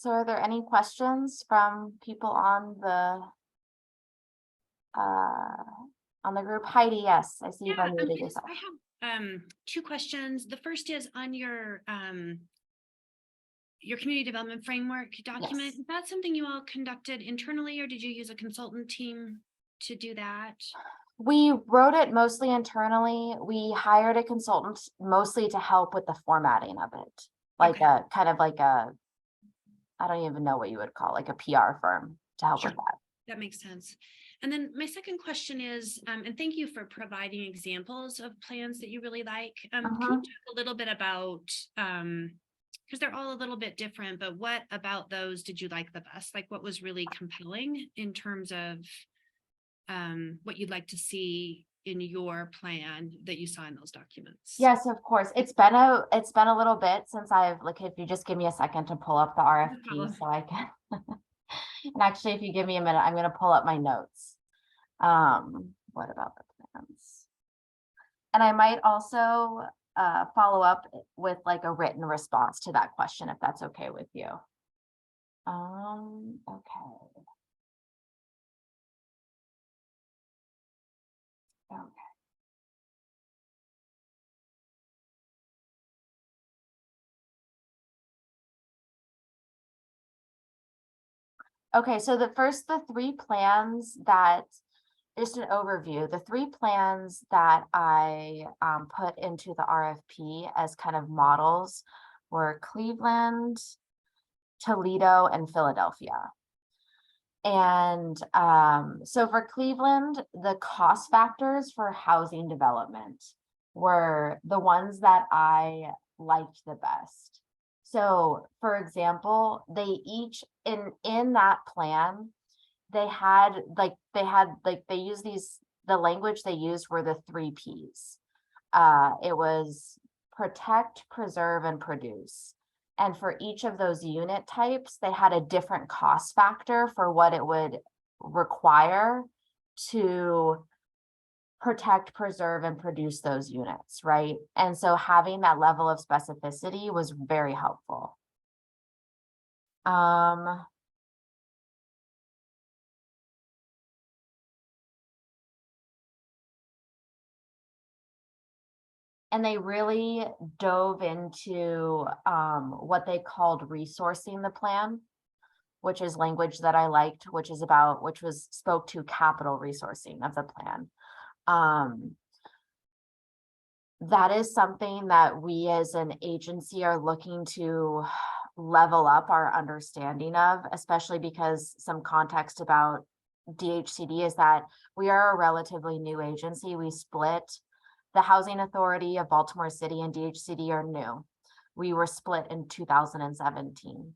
So are there any questions from people on the group? Heidi, yes, I see you've unmuted Yes, yourself. I have two questions. The first is on your community development framework document. Yes. Is that something you all conducted internally, or did you use a consultant team to do that? We wrote it mostly internally. We hired a consultant mostly to help with the formatting of it. Like Okay. a kind of like a, I don't even know what you would call like a PR firm to help Sure. with that. That makes sense. And then my second question is, and thank you for providing examples of plans that you really like. Can you talk a little bit about, because they're all a little bit different, but what about those did you like the best? Like what was really compelling in terms of what you'd like to see in your plan that you saw in those documents? Yes, of course. It's been a little bit since I've, like, if you just give me a second to pull up the No RFP problem. so I can. And actually, if you give me a minute, I'm going to pull up my notes. What about the plans? And I might also follow up with like a written response to that question, if that's okay with you. Okay. Okay. Okay, so the three plans that, just an overview, the three plans that I put into the RFP as kind of models were Cleveland, Toledo, and Philadelphia. And so for Cleveland, the cost factors for housing development were the ones that I liked the best. So for example, they each in that plan, they used the language they used were the 3 Ps. It was protect, preserve, and produce. And for each of those unit types, they had a different cost factor for what it would require to protect, preserve, and produce those units, right? And so having that level of specificity was very helpful. And they really dove into what they called resourcing the plan, which is language that I liked, which spoke to capital resourcing of the plan. That is something that we as an agency are looking to level up our understanding of, especially because some context about DHCD is that we are a relatively new agency. We split. The Housing Authority of Baltimore City and DHCD are new. We were split in 2017.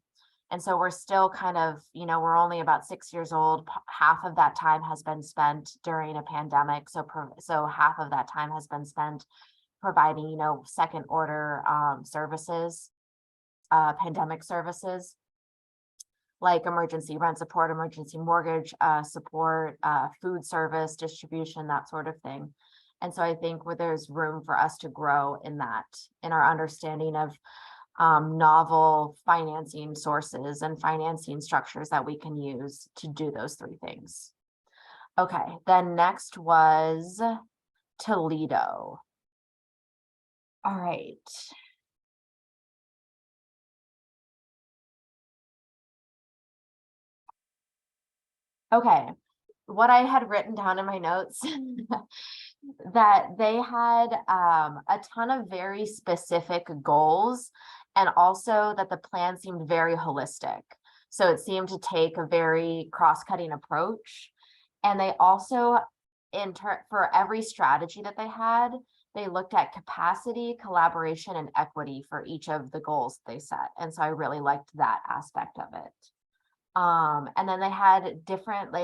And so we're still kind of, we're only about 6 years old. Half of that time has been spent during a pandemic. So half of that time has been spent providing, second order services, pandemic services, like emergency rent support, emergency mortgage support, food service, distribution, that sort of thing. And so I think there's room for us to grow in our understanding of novel financing sources and financing structures that we can use to do those 3 things. Okay, then next was Toledo. All right. Okay, what I had written down in my notes that they had a ton of very specific goals, and also that the plan seemed very holistic. So it seemed to take a very cross-cutting approach. And they also, for every strategy that they had, they looked at capacity, collaboration, and equity for each of the goals they set. And so I really liked that aspect of it. And then they had different,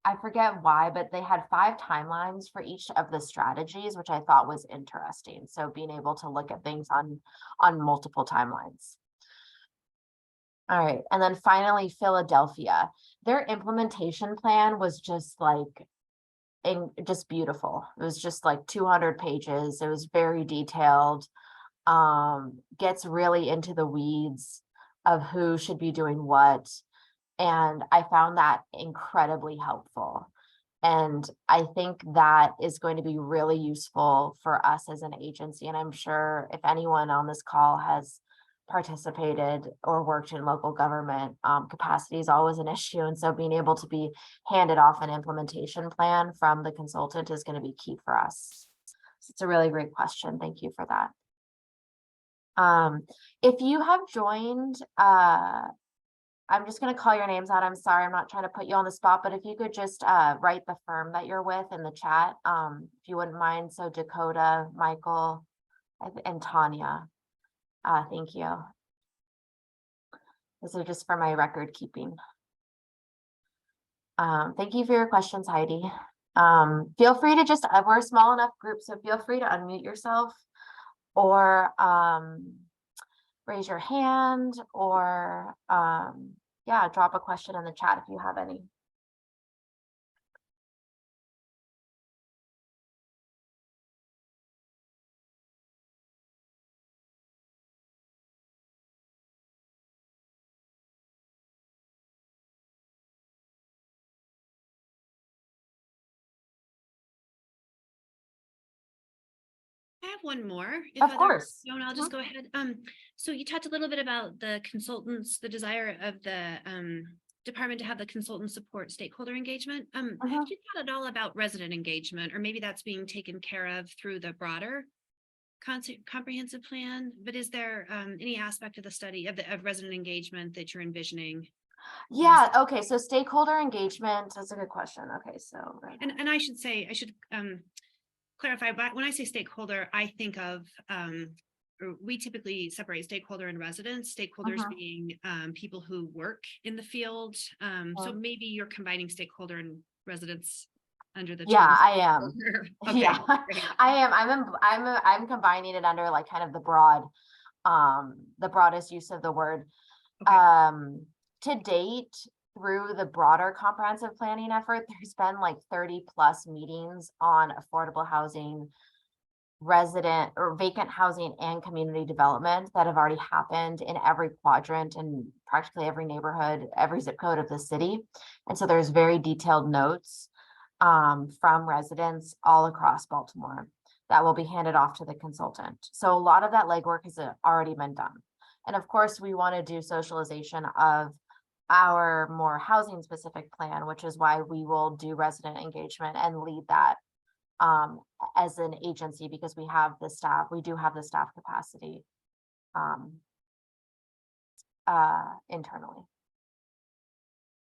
I forget why, but they had 5 timelines for each of the strategies, which I thought was interesting. So being able to look at things on multiple timelines. All right, and then finally, Philadelphia. Their implementation plan was just just beautiful. It was just like 200 pages. It was very detailed, gets really into the weeds. of who should be doing what. And I found that incredibly helpful. And I think that is going to be really useful for us as an agency. And I'm sure if anyone on this call has participated or worked in local government, capacity is always an issue. And so being able to be handed off an implementation plan from the consultant is going to be key for us. So it's a really great question. Thank you for that. If you have joined, I'm just going to call your names out. I'm sorry, I'm not trying to put you on the spot, but if you could just write the firm that you're with in the chat, if you wouldn't mind. So Dakota, Michael, and Tanya. Thank you. This is just for my record keeping. Thank you for your questions, Heidi. Feel free to just, we're a small enough group, so feel free to unmute yourself or raise your hand or yeah, drop a question in the chat if you have any. I have one more. Of course. No, I'll just go ahead. So you talked a little bit about the consultants, the desire of the department to have the consultant support stakeholder engagement. Have you thought at all about resident engagement, or maybe that's being taken care of through the broader comprehensive plan? But is there any aspect of the study of resident engagement that you're envisioning? Yeah, okay, so stakeholder engagement, that's a good question. Okay, so and I should clarify, but when I say stakeholder, I think of we typically separate stakeholder and residents, stakeholders being people who work in the field. So maybe you're combining stakeholder and residents under the yeah, term. I am. Okay. Yeah, I am. I'm combining it under like kind of the broadest use of the word. Okay. To date, through the broader comprehensive planning effort, there's been like 30 plus meetings on affordable housing, resident or vacant housing, and community development that have already happened in every quadrant and practically every neighborhood, every zip code of the city. And so there's very detailed notes from residents all across Baltimore that will be handed off to the consultant. So a lot of that legwork has already been done. And of course, we want to do socialization of our more housing specific plan, which is why we will do resident engagement and lead that as an agency, because we have the staff, we do have the staff capacity internally.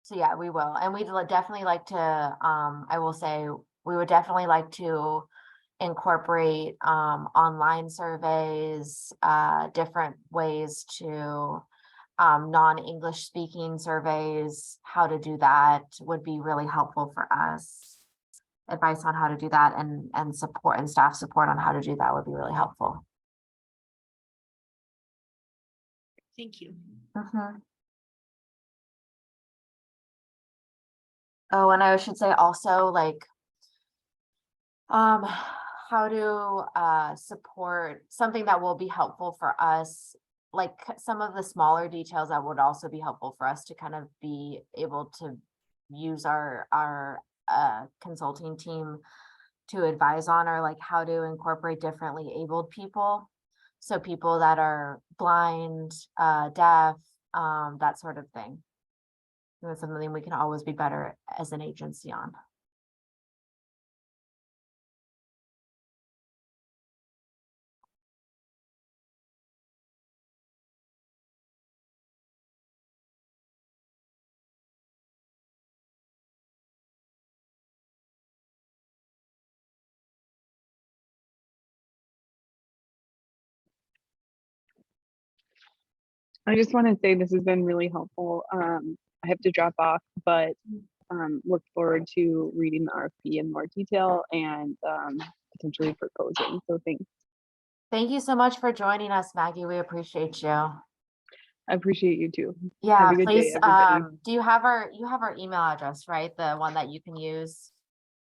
So yeah, we will. And we'd definitely like to, I will say, we would definitely like to incorporate online surveys, different ways to non-English speaking surveys. How to do that would be really helpful for us. Advice on how to do that and support and staff support on how to do that would be really helpful. Thank you. Oh, and I should say also, like, how to support something that will be helpful for us, like some of the smaller details that would also be helpful for us to kind of be able to use our consulting team to advise on, are like how to incorporate differently abled people. So people that are blind, deaf, that sort of thing. That's something we can always be better as an agency on. I just want to say this has been really helpful. I have to drop off, but look forward to reading the RFP in more detail and potentially proposing. So thanks. Thank you so much for joining us, Maggie. We appreciate you. I appreciate you too. Yeah, have a good please. day, everybody. Do you have our email address, right? The one that you can use.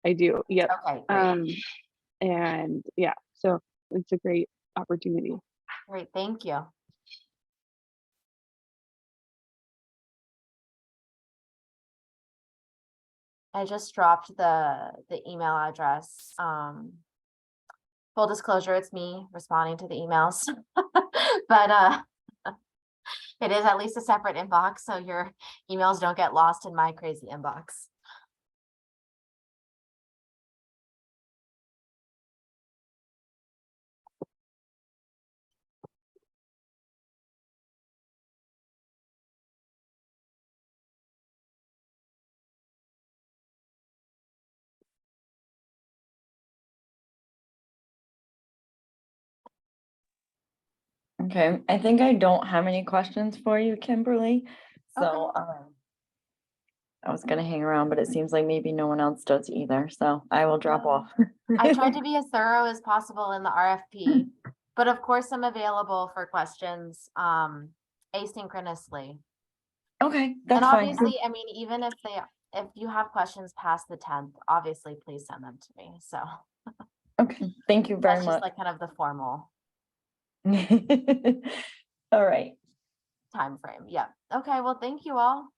I do. Yep. Okay. Great. And yeah, so it's a great opportunity. Great. Thank you. I just dropped the email address. Full disclosure, it's me responding to the emails. But it is at least a separate inbox, so your emails don't get lost in my crazy inbox. Okay, I think I don't have any questions for you, Kimberly. So, Okay. I was gonna hang around, but it seems like maybe no one else does either, so I will drop No. off. I tried to be as thorough as possible in the RFP, but of course I'm available for questions asynchronously. Okay, And that's fine. obviously, I mean, even if you have questions past the 10th, obviously please send them to me. So Okay, thank you very that's just much. like kind of the formal All right. time frame. Yeah. Okay, well, thank you all.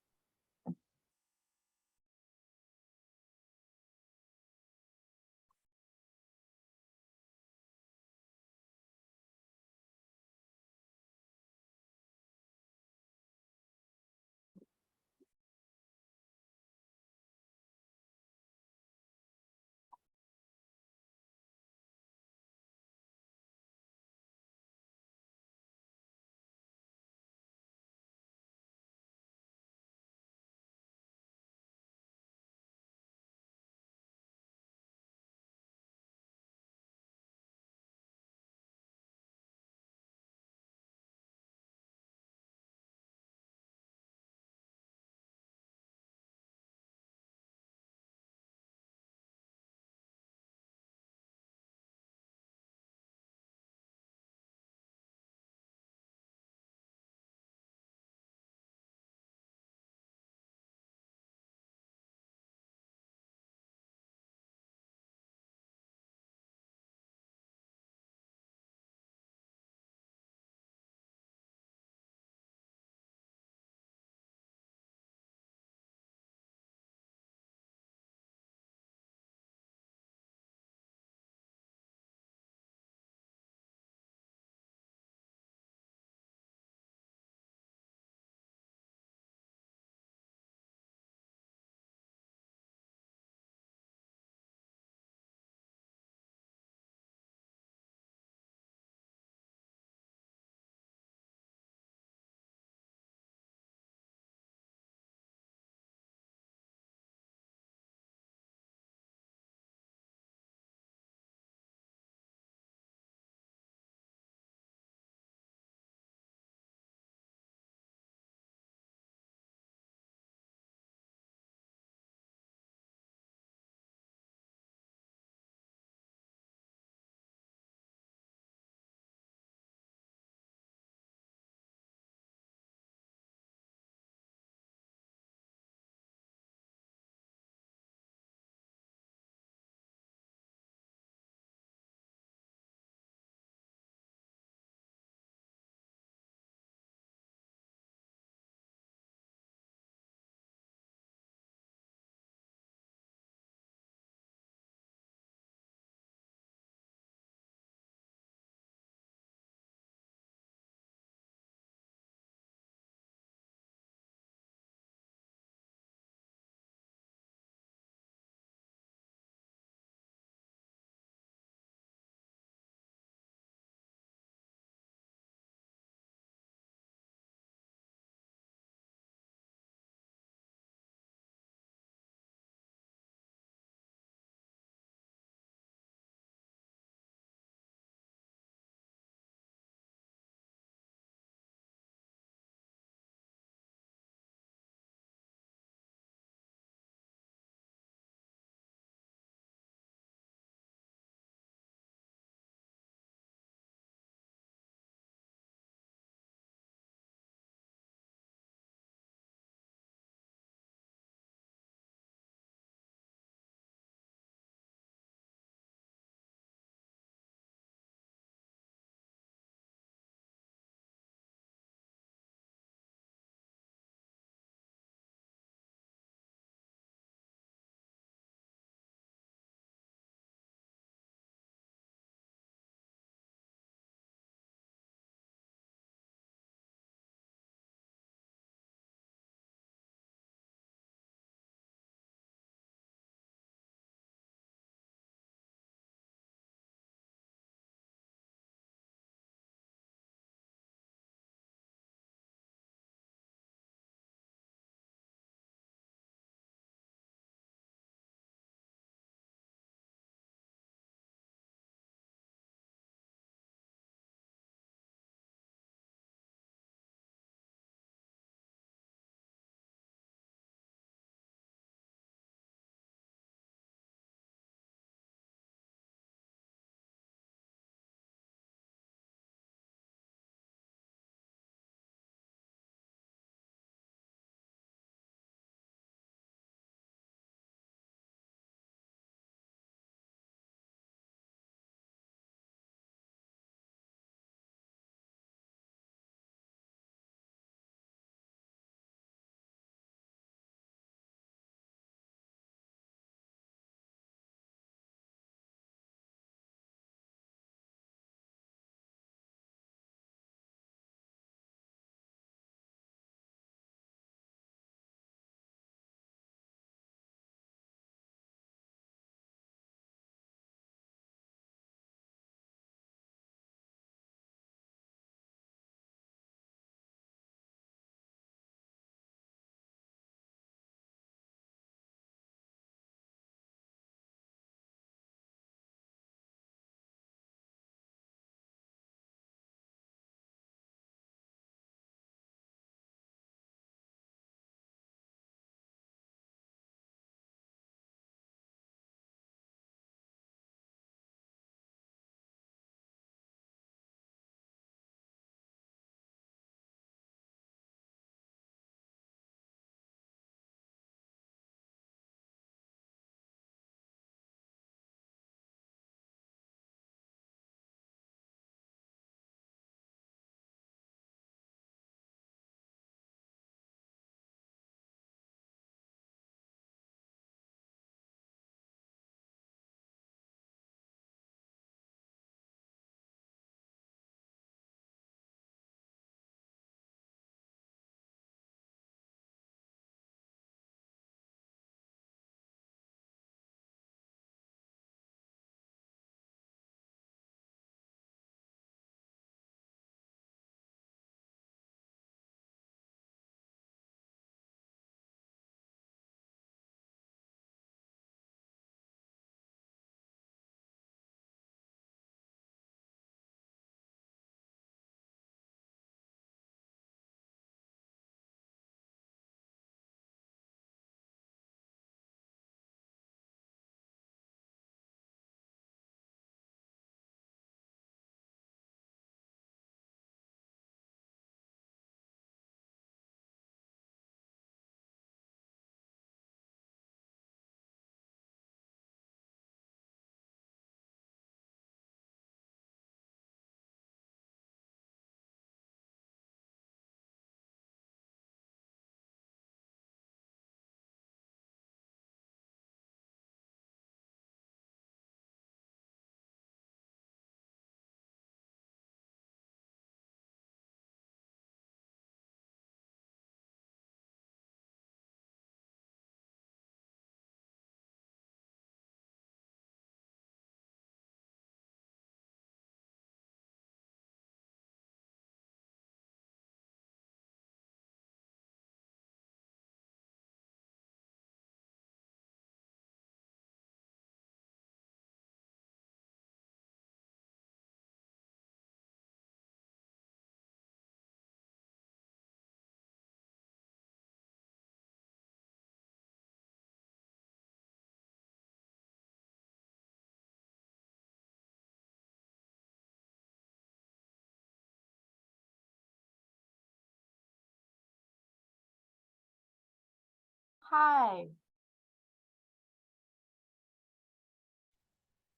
Hi.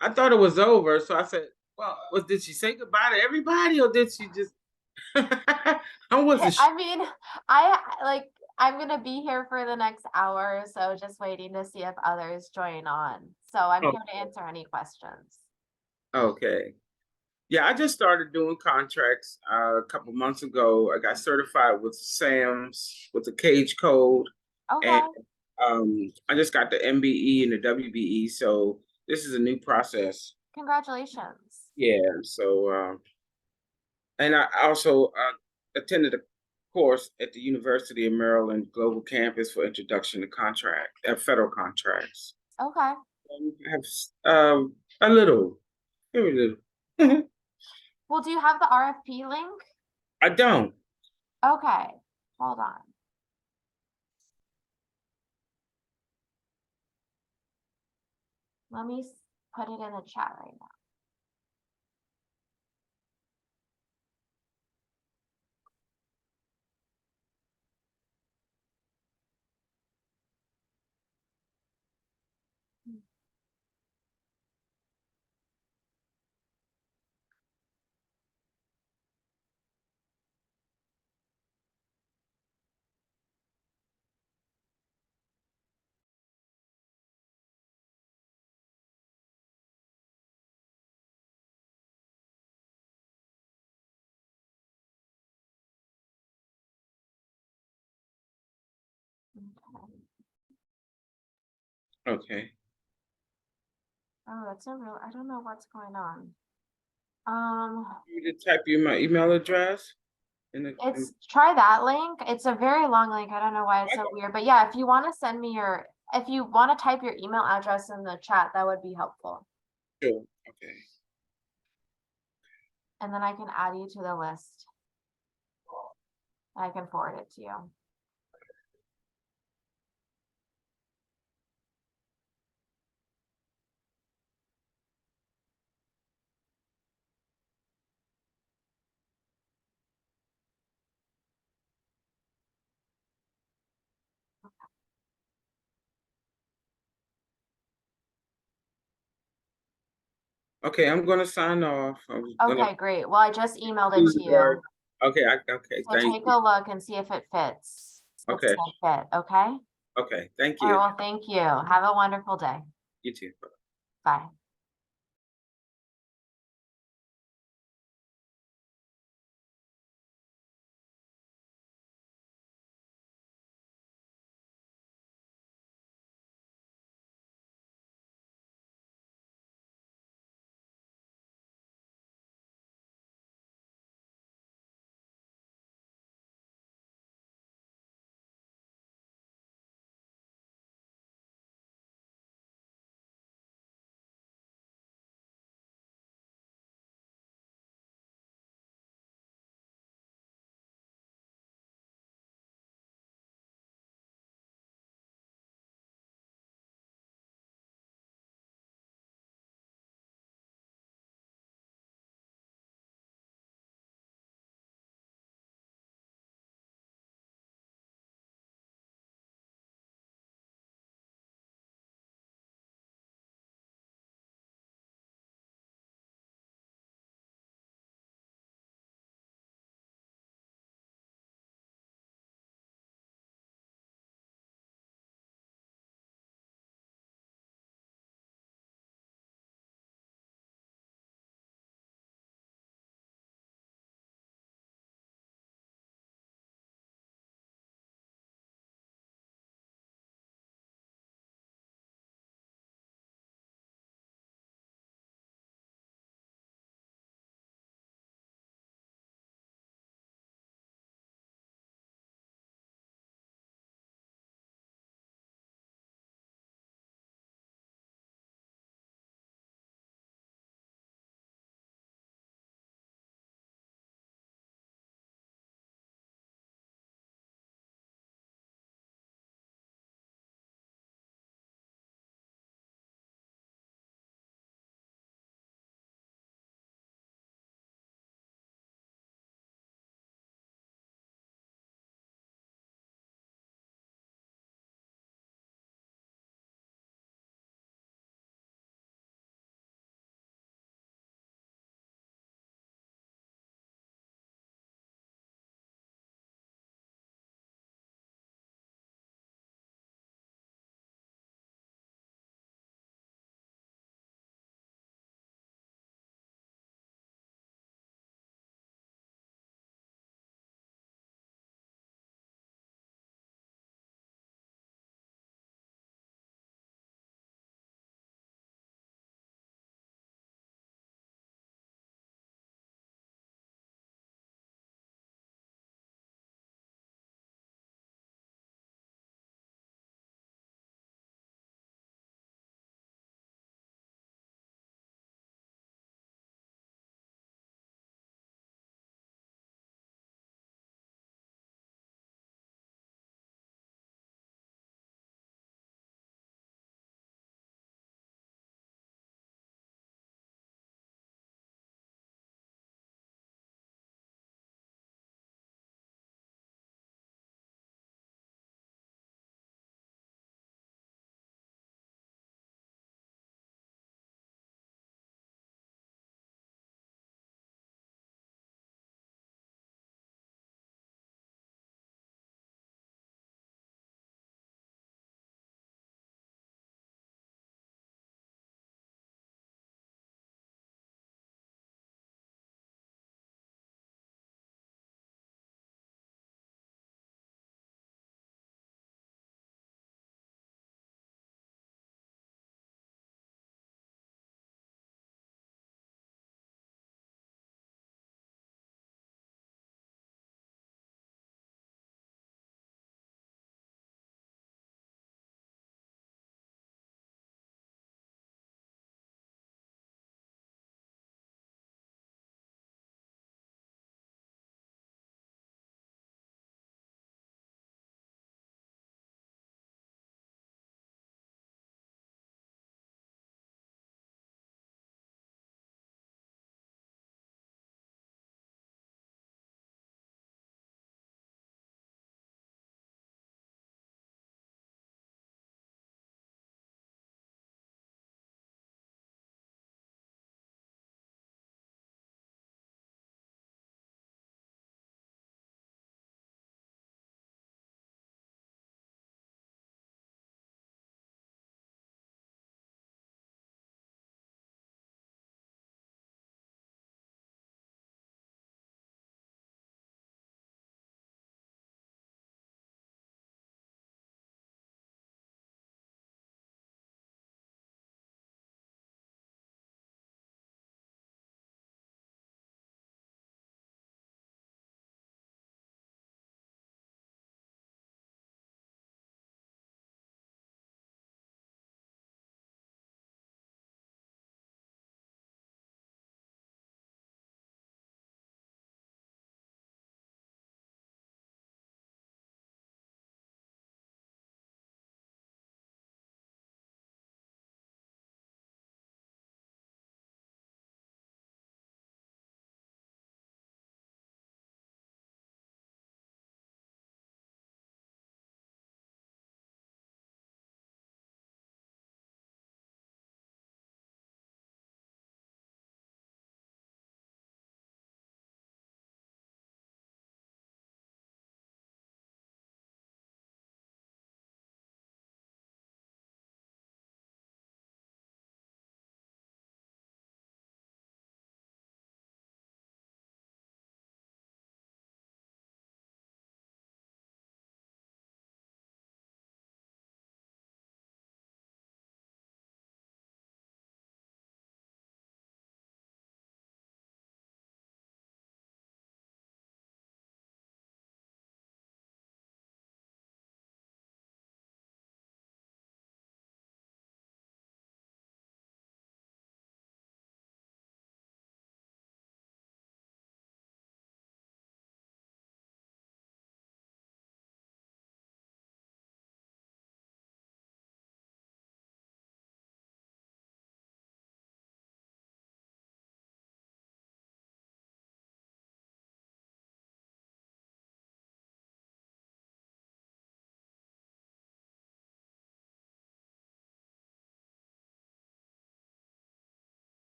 I thought it was over, so I said, "Well, did she say goodbye to everybody, or did she just?" I wasn't sure. I mean, I'm gonna be here for the next hour or so, just waiting to see if others join on. So I'm here to answer any questions. Okay. Yeah, I just started doing contracts a couple months ago. I got certified with SAMS with the Cage Code, Okay, and I just got the MBE and the WBE. So this is a new process. congratulations. Yeah. So and I also attended a course at the University of Maryland Global Campus for Introduction to Federal Contracts. Okay, I have a little, very little. well, do you have the RFP link? I don't. Okay, hold on. Let me put it in the chat right now. Okay. Okay. Oh, that's a real, I don't know what's going on. You need to type in my email address It's try that link. It's a very long link. I don't know why it's so weird, but yeah, if you want to send me if you want to type your email address in the chat, that would be helpful. sure. Okay. And then I can add you to the list. I can forward it to you. Okay, I'm gonna sign off. Okay, great. Well, I just emailed it to you. Okay, okay, So thank take you. a look and see if it fits. It's Okay, a fit, okay? okay, thank All right, you. well, thank you. Have a wonderful day. You too. Bye.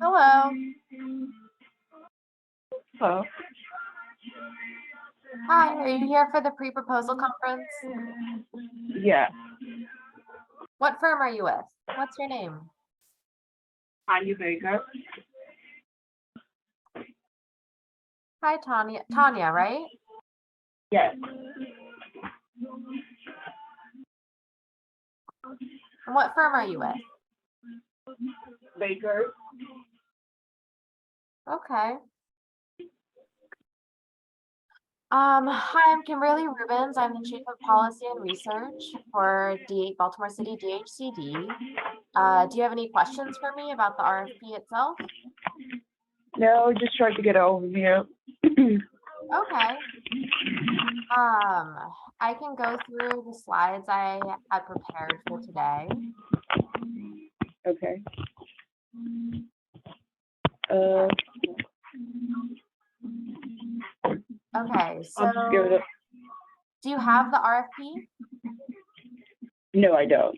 Hello. Hello. Hi, are you here for the pre-proposal conference? Yeah. What firm are you with? What's your name? Tanya Vega. Hi, Tanya. Tanya, right? Yes. And what firm are you with? Baker. Okay. Hi, I'm Kimberly Rubens. I'm the Chief of Policy and Research for Baltimore City DHCD. Do you have any questions for me about the RFP itself? No, just tried to get an overview. Okay. I can go through the slides I had prepared for today. Okay. Okay, I'll just give it so a. do you have the RFP? No, I don't.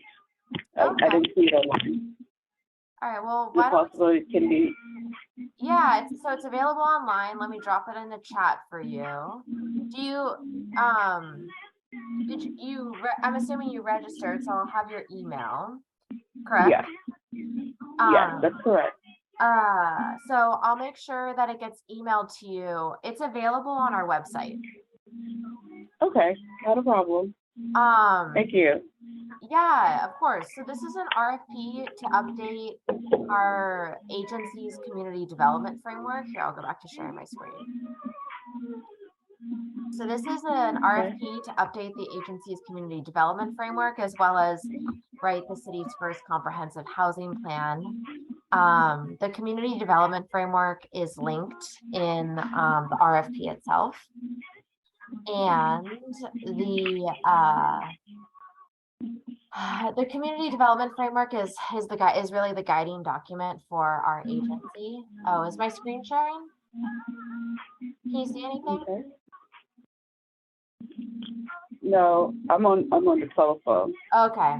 I Okay. didn't see it online. All right, well, Is why it don't possible it can be? yeah, it's available online. Let me drop it in the chat for you. Do you I'm assuming you registered, so I'll have your email, correct? Yes, that's correct. So I'll make sure that it gets emailed to you. It's available on our website. Okay, not a problem. Thank you. Yeah, of course. So this is an RFP to update our agency's community development framework. Here, I'll go back to sharing my screen. So this is an RFP to update the agency's community development framework, as well as write the city's first comprehensive housing plan. The community development framework is linked in the RFP itself. And the community development framework is really the guiding document for our agency. Oh, is my screen sharing? Can you see anything? Okay. No, I'm on the telephone. Okay.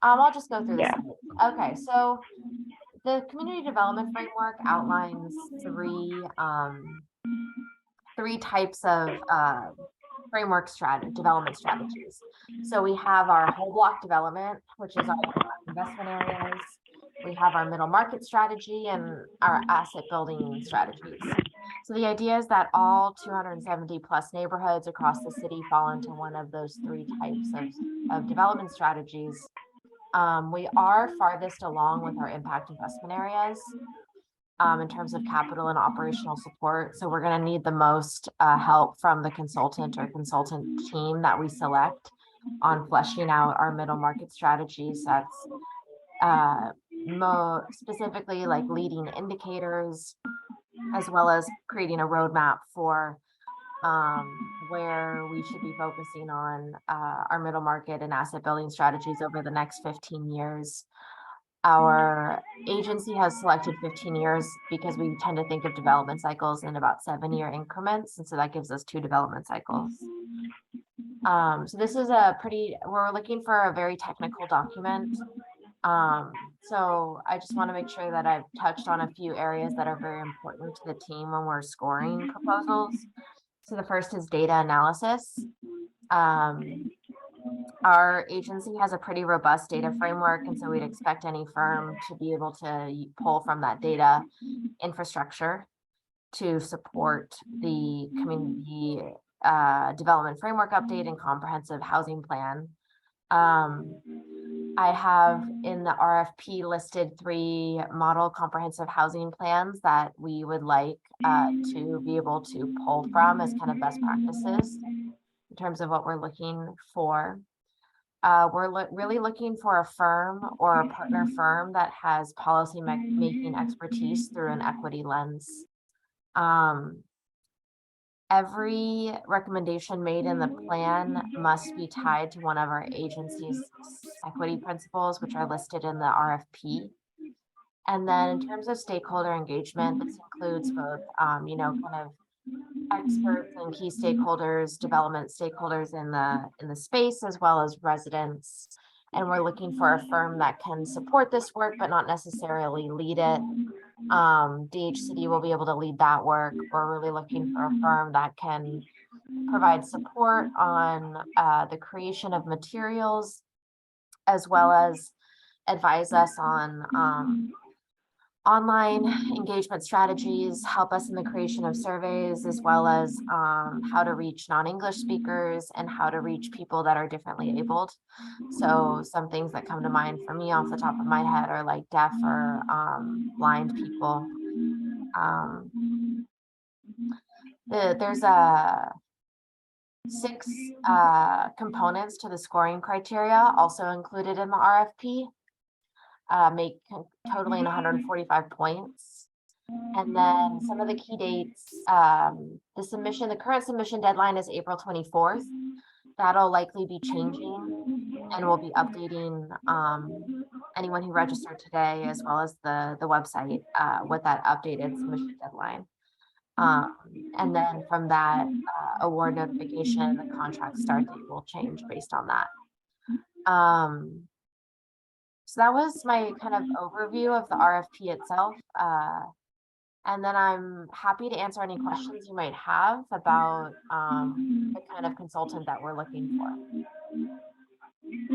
I'll just go through this. Yeah. Okay, so the community development framework outlines three types of development strategies. So we have our whole block development, which is our investment areas. We have our middle market strategy and our asset building strategies. So the idea is that all 270 plus neighborhoods across the city fall into one of those three types of development strategies. We are farthest along with our impact investment areas in terms of capital and operational support. So we're going to need the most help from the consultant or consultant team that we select on fleshing out our middle market strategies. That's specifically like leading indicators, as well as creating a roadmap for where we should be focusing on our middle market and asset building strategies over the next 15 years. Our agency has selected 15 years because we tend to think of development cycles in about 7-year increments. And so that gives us 2 development cycles. So this is we're looking for a very technical document. So I just want to make sure that I've touched on a few areas that are very important to the team when we're scoring proposals. So the first is data analysis. Our agency has a pretty robust data framework, and so we'd expect any firm to be able to pull from that data infrastructure to support the community development framework update and comprehensive housing plan. I have in the RFP listed 3 model comprehensive housing plans that we would like to be able to pull from as kind of best practices in terms of what we're looking for. We're really looking for a firm or a partner firm that has policy making expertise through an equity lens. Every recommendation made in the plan must be tied to one of our agency's equity principles, which are listed in the RFP. And then in terms of stakeholder engagement, this includes both, kind of experts and key stakeholders, development stakeholders in the space, as well as residents, And we're looking for a firm that can support this work, but not necessarily lead it. DHCD will be able to lead that work. We're really looking for a firm that can provide support on the creation of materials, as well as advise us on online engagement strategies, help us in the creation of surveys, as well as how to reach non-English speakers and how to reach people that are differently abled. So some things that come to mind for me off the top of my head are like deaf or blind people. There's a 6 components to the scoring criteria also included in the RFP, totaling 145 points. And then some of the key dates, the current submission deadline is April 24th. That'll likely be changing, and we'll be updating anyone who registered today, as well as the website with that updated submission deadline. And then from that award notification, the contract start date will change based on that. So that was my kind of overview of the RFP itself. And then I'm happy to answer any questions you might have about the kind of consultant that we're looking for.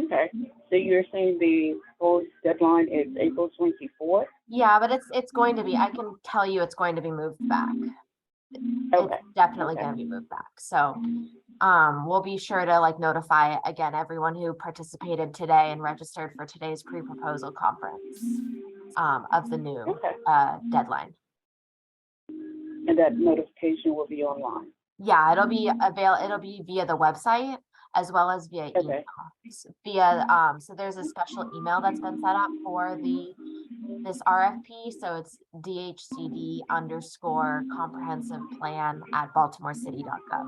Okay, so you're saying the post deadline is April 24th? Yeah, but it's going to be, I can tell you it's going to be moved back. Okay. It's definitely Okay. going to be moved back. So we'll be sure to like notify again everyone who participated today and registered for today's pre-proposal conference of the new Okay. deadline. And that notification will be online? Yeah, it'll be via the website as well as via email. Okay. So there's a special email that's been set up for this RFP. So it's DHCD_comprehensive plan@baltimorecity.gov.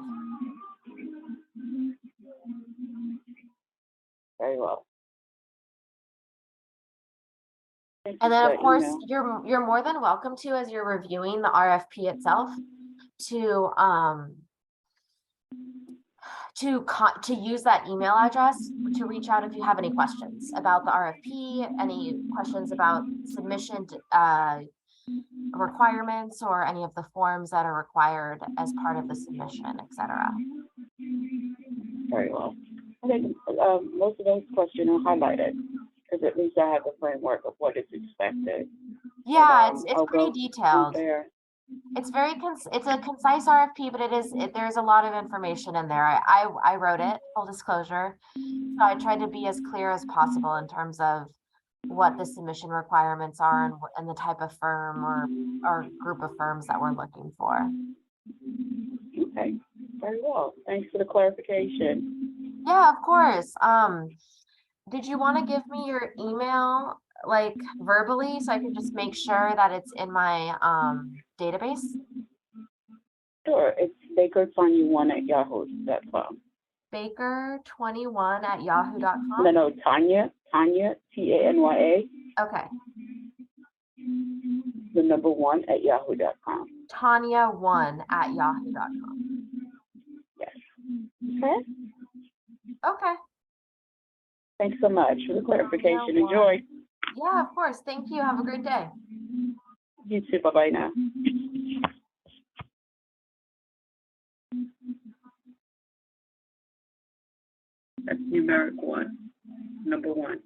Very well. Thank And you then for of that course, email. you're more than welcome to, as you're reviewing the RFP itself, to use that email address to reach out if you have any questions about the RFP, any questions about submission requirements, or any of the forms that are required as part of the submission, etc. Very well. I think most of those questions are highlighted, because at least I have the framework of what is expected. Yeah, And, it's I'll pretty go detailed. from there. It's it's a concise RFP, but there's a lot of information in there. I wrote it, full disclosure. So I tried to be as clear as possible in terms of what the submission requirements are and the type of firm or group of firms that we're looking for. Okay, very well. Thanks for the clarification. Yeah, of course. Did you want to give me your email like verbally so I can just make sure that it's in my database? Sure, it's baker21@yahoo.com. Baker21@yahoo.com. No, Tanya, Tanya, Okay. the number 1@yahoo.com. Tanya1@yahoo.com. Yes. Okay. Okay. Thanks so much for the clarification. Enjoy. Yeah, of course. Thank you. Have a great day. You too. Bye-bye now. That's numeric 1, number 1.